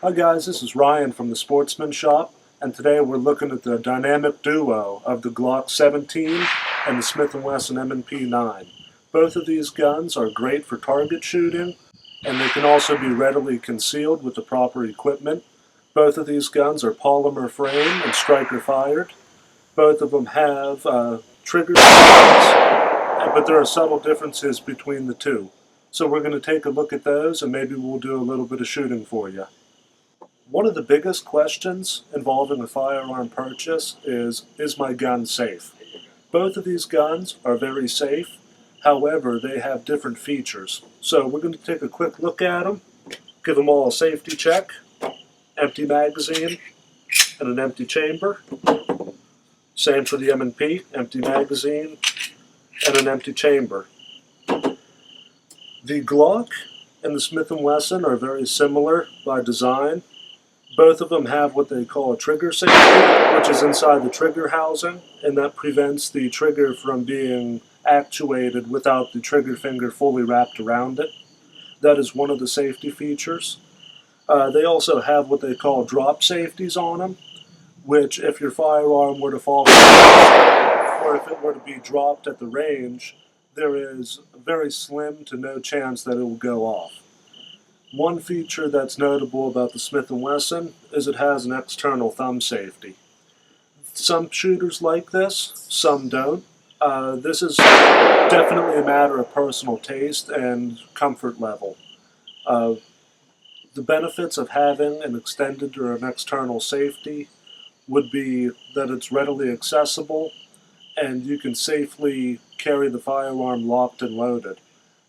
Hi guys, this is Ryan from the Sportsman shop, and today we're looking at the dynamic duo of the Glock 17 and the Smith & Wesson M&P 9. Both of these guns are great for target shooting, and they can also be readily concealed with the proper equipment. Both of these guns are polymer frame and striker fired. Both of them have trigger systems, but there are subtle differences between the two. So we're going to take a look at those, and maybe we'll do a little bit of shooting for you. One of the biggest questions involving a firearm purchase is my gun safe? Both of these guns are very safe, however, they have different features. So we're going to take a quick look at them, give them all a safety check, empty magazine, and an empty chamber. Same for the M&P, empty magazine, and an empty chamber. The Glock and the Smith & Wesson are very similar by design. Both of them have what they call a trigger safety, which is inside the trigger housing, and that prevents the trigger from being actuated without the trigger finger fully wrapped around it. That is one of the safety features. They also have what they call drop safeties on them, which if your firearm were to fall or if it were to be dropped at the range, there is very slim to no chance that it will go off. One feature that's notable about the Smith & Wesson is it has an external thumb safety. Some shooters like this, some don't. This is definitely a matter of personal taste and comfort level. The benefits of having an extended or an external safety would be that it's readily accessible and you can safely carry the firearm locked and loaded.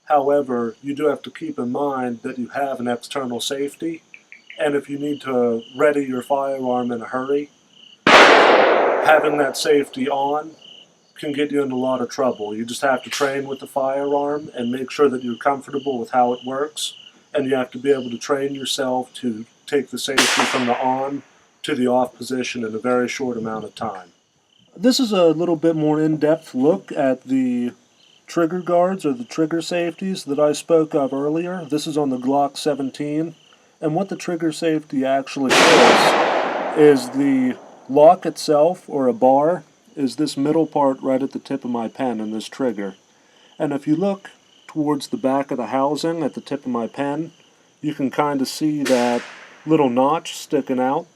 However, you do have to keep in mind that you have an external safety, and if you need to ready your firearm in a hurry, having that safety on can get you in a lot of trouble. You just have to train with the firearm and make sure that you're comfortable with how it works, and you have to be able to train yourself to take the safety from the on to the off position in a very short amount of time. This is a little bit more in-depth look at the trigger guards or the trigger safeties that I spoke of earlier. This is on the Glock 17, and what the trigger safety actually is the lock itself, or a bar, is this middle part right at the tip of my pen in this trigger. And if you look towards the back of the housing at the tip of my pen, you can kind of see that little notch sticking out.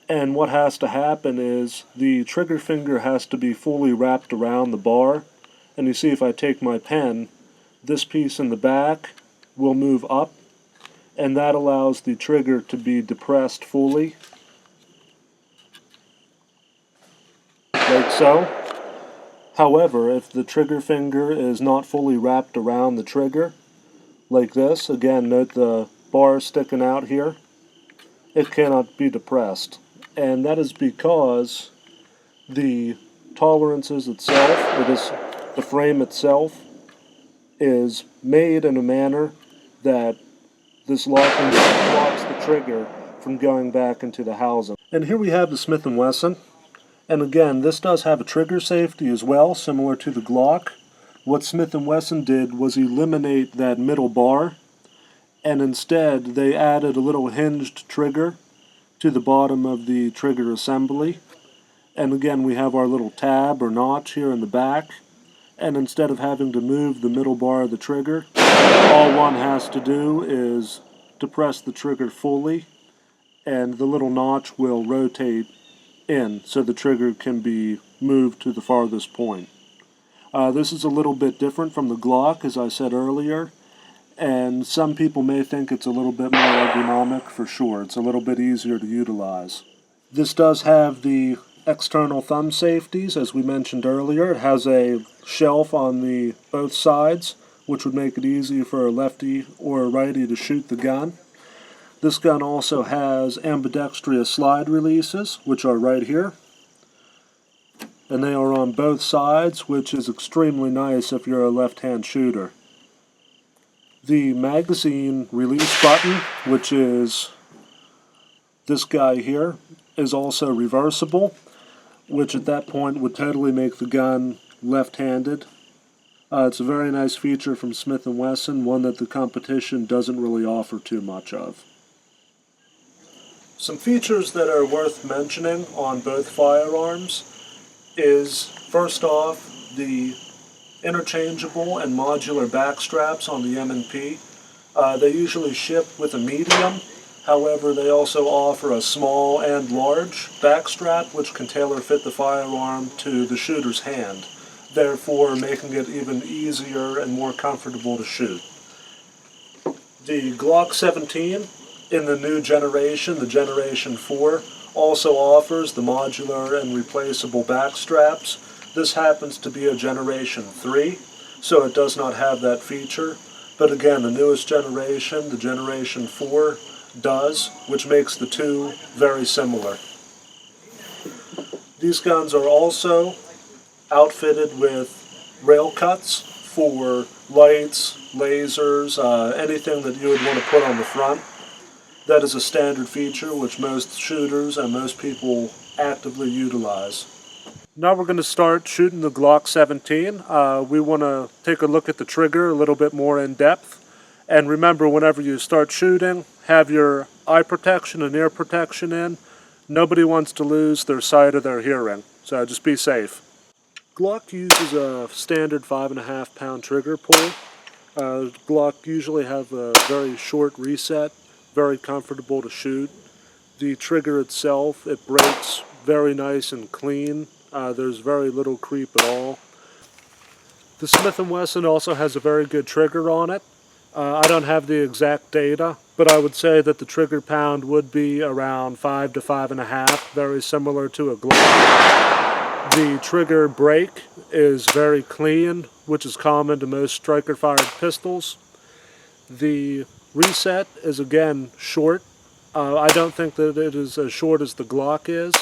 And what has to happen is the trigger finger has to be fully wrapped around the bar. And you see, if I take my pen, this piece in the back will move up, and that allows the trigger to be depressed fully, like so. However, if the trigger finger is not fully wrapped around the trigger, like this, again, note the bar sticking out here, it cannot be depressed. And that is because the tolerances itself, the frame itself, is made in a manner that this locking blocks the trigger from going back into the housing. And here we have the Smith & Wesson. And again, this does have a trigger safety as well, similar to the Glock. What Smith & Wesson did was eliminate that middle bar, and instead they added a little hinged trigger to the bottom of the trigger assembly. And again, we have our little tab or notch here in the back, and instead of having to move the middle bar of the trigger, all one has to do is depress the trigger fully, and the little notch will rotate in so the trigger can be moved to the farthest point. This is a little bit different from the Glock, as I said earlier, and some people may think it's a little bit more ergonomic. For sure, it's a little bit easier to utilize. This does have the external thumb safeties, as we mentioned earlier. It has a shelf on the both sides, which would make it easy for a lefty or a righty to shoot the gun. This gun also has ambidextrous slide releases, which are right here, and they are on both sides, which is extremely nice if you're a left-hand shooter. The magazine release button, which is this guy here, is also reversible, which at that point would totally make the gun left-handed. It's a very nice feature from Smith & Wesson, one that the competition doesn't really offer too much of. Some features that are worth mentioning on both firearms is, first off, the interchangeable and modular back straps on the M&P. They usually ship with a medium, however they also offer a small and large back strap which can tailor fit the firearm to the shooter's hand, therefore making it even easier and more comfortable to shoot. The Glock 17 in the new generation, the Generation 4, also offers the modular and replaceable back straps. This happens to be a Generation 3, so it does not have that feature. But again, the newest generation, the Generation 4, does, which makes the two very similar. These guns are also outfitted with rail cuts for lights, lasers, anything that you would want to put on the front. That is a standard feature which most shooters and most people actively utilize. Now we're going to start shooting the Glock 17. We want to take a look at the trigger a little bit more in depth. And remember, whenever you start shooting, have your eye protection and ear protection in. Nobody wants to lose their sight or their hearing, so just be safe. Glock uses a standard 5.5 pound trigger pull. Glock usually have a very short reset, very comfortable to shoot. The trigger itself, it breaks very nice and clean. There's very little creep at all. The Smith & Wesson also has a very good trigger on it. I don't have the exact data, but I would say that the trigger pound would be around 5 to 5.5, very similar to a Glock. The trigger break is very clean, which is common to most striker-fired pistols. The reset is again short. I don't think that it is as short as the Glock is.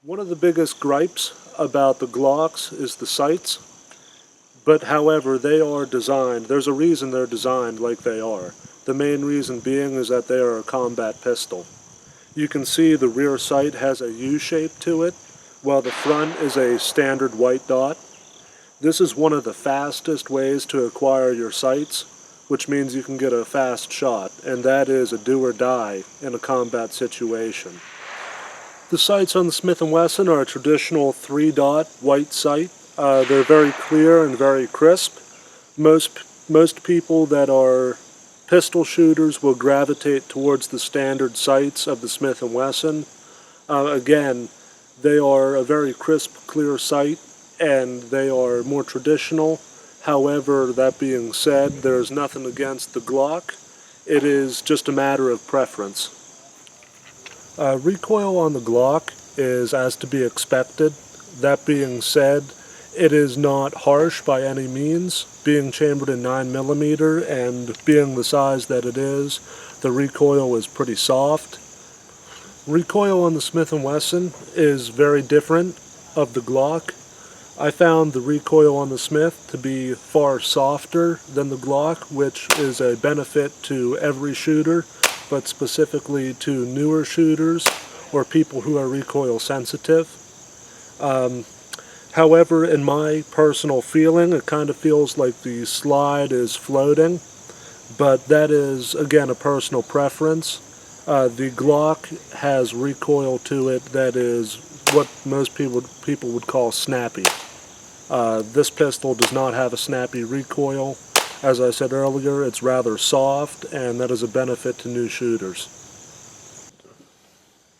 One of the biggest gripes about the Glocks is the sights, but however they are designed, there's a reason they're designed like they are. The main reason being is that they are a combat pistol. You can see the rear sight has a U shape to it, while the front is a standard white dot. This is one of the fastest ways to acquire your sights, which means you can get a fast shot, and that is a do or die in a combat situation. The sights on the Smith & Wesson are a traditional 3-dot white sight. They're very clear and very crisp. Most people that are pistol shooters will gravitate towards the standard sights of the Smith & Wesson. Again, they are a very crisp, clear sight, and they are more traditional. However, that being said, there's nothing against the Glock. It is just a matter of preference. Recoil on the Glock is as to be expected. That being said, it is not harsh by any means. Being chambered in 9mm and being the size that it is, the recoil is pretty soft. Recoil on the Smith & Wesson is very different of the Glock. I found the recoil on the Smith to be far softer than the Glock, which is a benefit to every shooter, but specifically to newer shooters or people who are recoil sensitive. However, in my personal feeling, it kind of feels like the slide is floating, but that is, again, a personal preference. The Glock has recoil to it that is what most people would call snappy. This pistol does not have a snappy recoil. As I said earlier, it's rather soft, and that is a benefit to new shooters.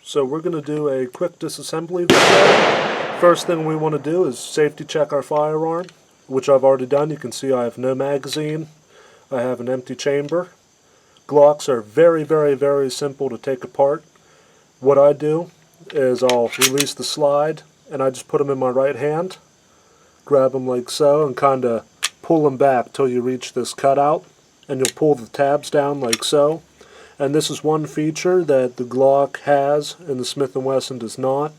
So we're going to do a quick disassembly video. First thing we want to do is safety check our firearm, which I've already done. You can see I have no magazine. I have an empty chamber. Glocks are very, very, very simple to take apart. What I do is I'll release the slide, and I just put them in my right hand. grab them like so and kind of pull them back till you reach this cutout, and you'll pull the tabs down like so. And this is one feature that the Glock has and the Smith & Wesson does not.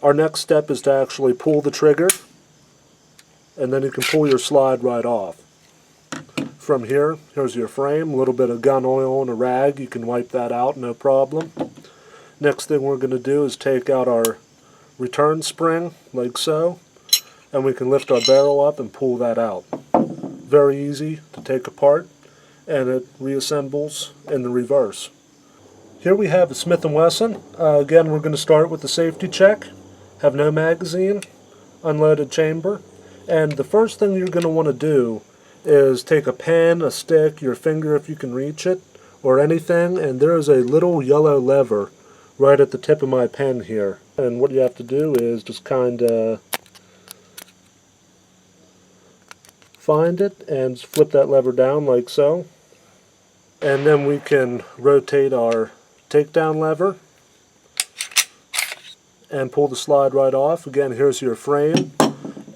Our next step is to actually pull the trigger, and then you can pull your slide right off. From here, here's your frame, a little bit of gun oil and a rag, you can wipe that out, no problem. Next thing we're going to do is take out our return spring, like so, and we can lift our barrel up and pull that out. Very easy to take apart, and it reassembles in the reverse. Here we have a Smith & Wesson. Again, we're going to start with the safety check. Have no magazine, unloaded chamber, and the first thing you're going to want to do is take a pen, a stick, your finger if you can reach it, or anything, and there is a little yellow lever right at the tip of my pen here. And what you have to do is just kind of find it and flip that lever down like so. And then we can rotate our takedown lever and pull the slide right off. Again, here's your frame.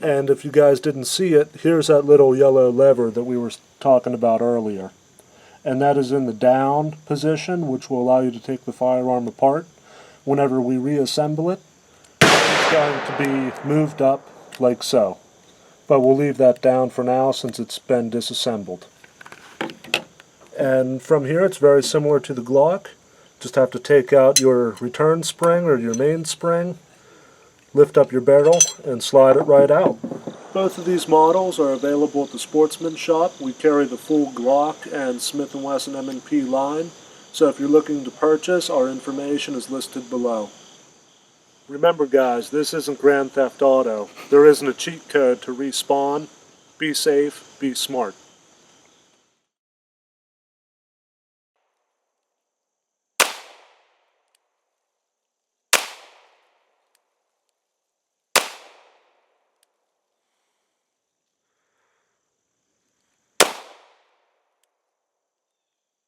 And if you guys didn't see it, here's that little yellow lever that we were talking about earlier. And that is in the down position, which will allow you to take the firearm apart. Whenever we reassemble it, it's going to be moved up like so. But we'll leave that down for now since it's been disassembled. And from here it's very similar to the Glock. Just have to take out your return spring or your main spring, lift up your barrel, and slide it right out. Both of these models are available at the Sportsman shop. We carry the full Glock and Smith & Wesson M&P line, so if you're looking to purchase, our information is listed below. Remember guys, this isn't Grand Theft Auto. There isn't a cheat code to respawn. Be safe, be smart.